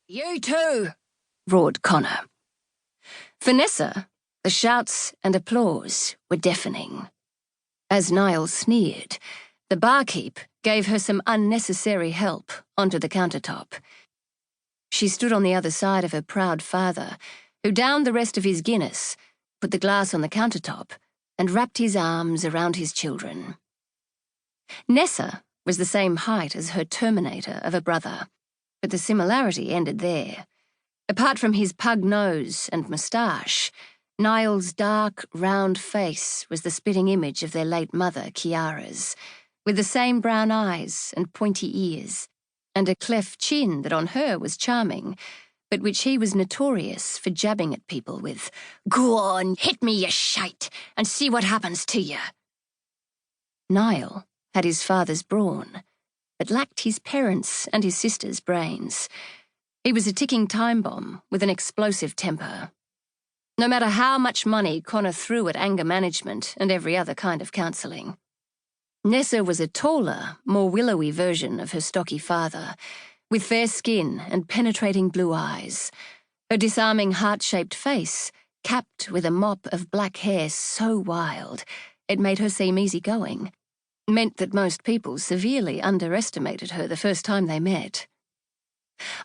"You too!" roared Connor. For Nessa, the shouts and applause were deafening. As Niall sneered, the barkeep gave her some unnecessary help onto the countertop. She stood on the other side of her proud father, who downed the rest of his Guinness, put the glass on the countertop, and wrapped his arms around his children. Nessa was the same height as her Terminator of a brother, but the similarity ended there. Apart from his pug nose and moustache, Niall's dark, round face was the spitting image of their late mother, Chiara's, with the same brown eyes and pointy ears, and a cleft chin that on her was charming, but which he was notorious for jabbing at people with. "Go on, hit me, you shite, and see what happens to you." Niall had his father's brawn, but lacked his parents' and his sister's brains. He was a ticking time bomb with an explosive temper. No matter how much money Connor threw at anger management and every other kind of counselling. Nessa was a taller, more willowy version of her stocky father, with fair skin and penetrating blue eyes. Her disarming heart-shaped face, capped with a mop of black hair so wild it made her seem easygoing, meant that most people severely underestimated her the first time they met.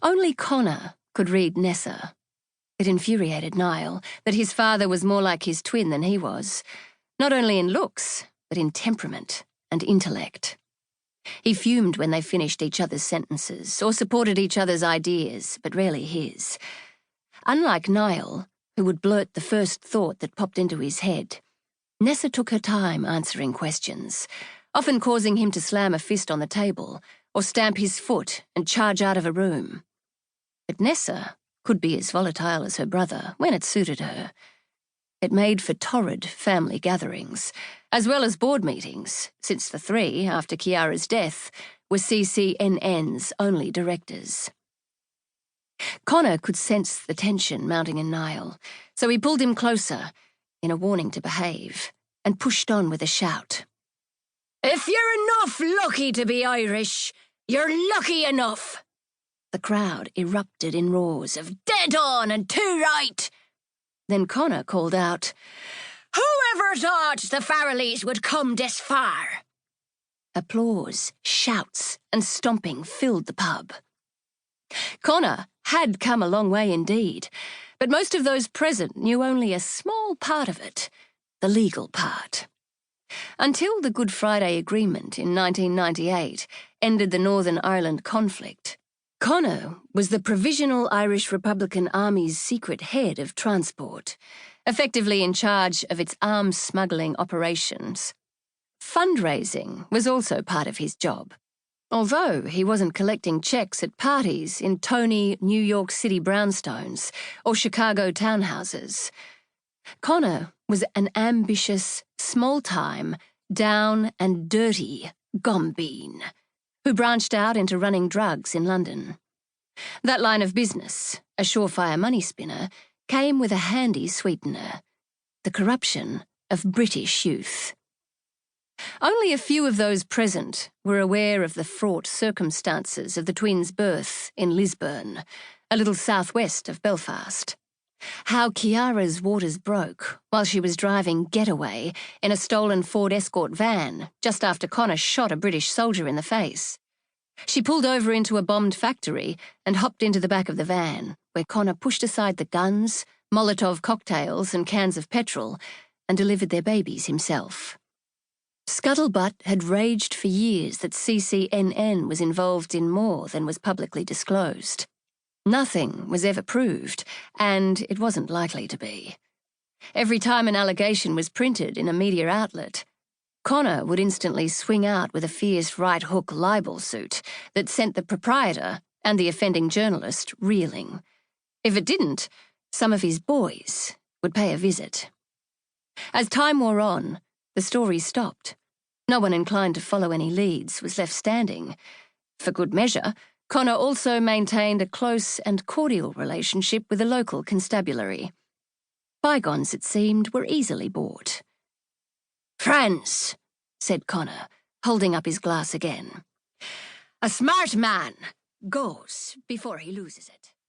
Only Connor could read Nessa. It infuriated Niall that his father was more like his twin than he was, not only in looks, but in temperament and intellect. He fumed when they finished each other's sentences or supported each other's ideas, but rarely his. Unlike Niall, who would blurt the first thought that popped into his head, Nessa took her time answering questions, often causing him to slam a fist on the table or stamp his foot and charge out of a room. But Nessa could be as volatile as her brother when it suited her. It made for torrid family gatherings, as well as board meetings, since the three, after Chiara's death, were CCNN's only directors. Connor could sense the tension mounting in Niall, so he pulled him closer, in a warning to behave, and pushed on with a shout. "If you're enough lucky to be Irish, you're lucky enough!" The crowd erupted in roars of "Dead on and too right!" Then Connor called out, "Whoever thought the Farrellys would come this far?" Applause, shouts, and stomping filled the pub. Connor had come a long way indeed, but most of those present knew only a small part of it, the legal part. Until the Good Friday Agreement in 1998 ended the Northern Ireland conflict, Connor was the Provisional Irish Republican Army's secret head of transport, effectively in charge of its arms smuggling operations. Fundraising was also part of his job, although he wasn't collecting checks at parties in Tony, New York City brownstones or Chicago townhouses. Connor was an ambitious, small-time, down and dirty gombeen who branched out into running drugs in London. That line of business, a surefire money spinner, came with a handy sweetener, the corruption of British youth. Only a few of those present were aware of the fraught circumstances of the twins' birth in Lisburn, a little southwest of Belfast. How Chiara's waters broke while she was driving getaway in a stolen Ford Escort van just after Connor shot a British soldier in the face. She pulled over into a bombed factory and hopped into the back of the van, where Connor pushed aside the guns, Molotov cocktails and cans of petrol and delivered their babies himself. Scuttlebutt had raged for years that CCNN was involved in more than was publicly disclosed. Nothing was ever proved, and it wasn't likely to be. Every time an allegation was printed in a media outlet, Connor would instantly swing out with a fierce right-hook libel suit that sent the proprietor and the offending journalist reeling. If it didn't, some of his boys would pay a visit. As time wore on, the story stopped. No one inclined to follow any leads was left standing. For good measure, Connor also maintained a close and cordial relationship with the local constabulary. Bygones, it seemed, were easily bought. "Friends," said Connor, holding up his glass again. "A smart man goes before he loses it."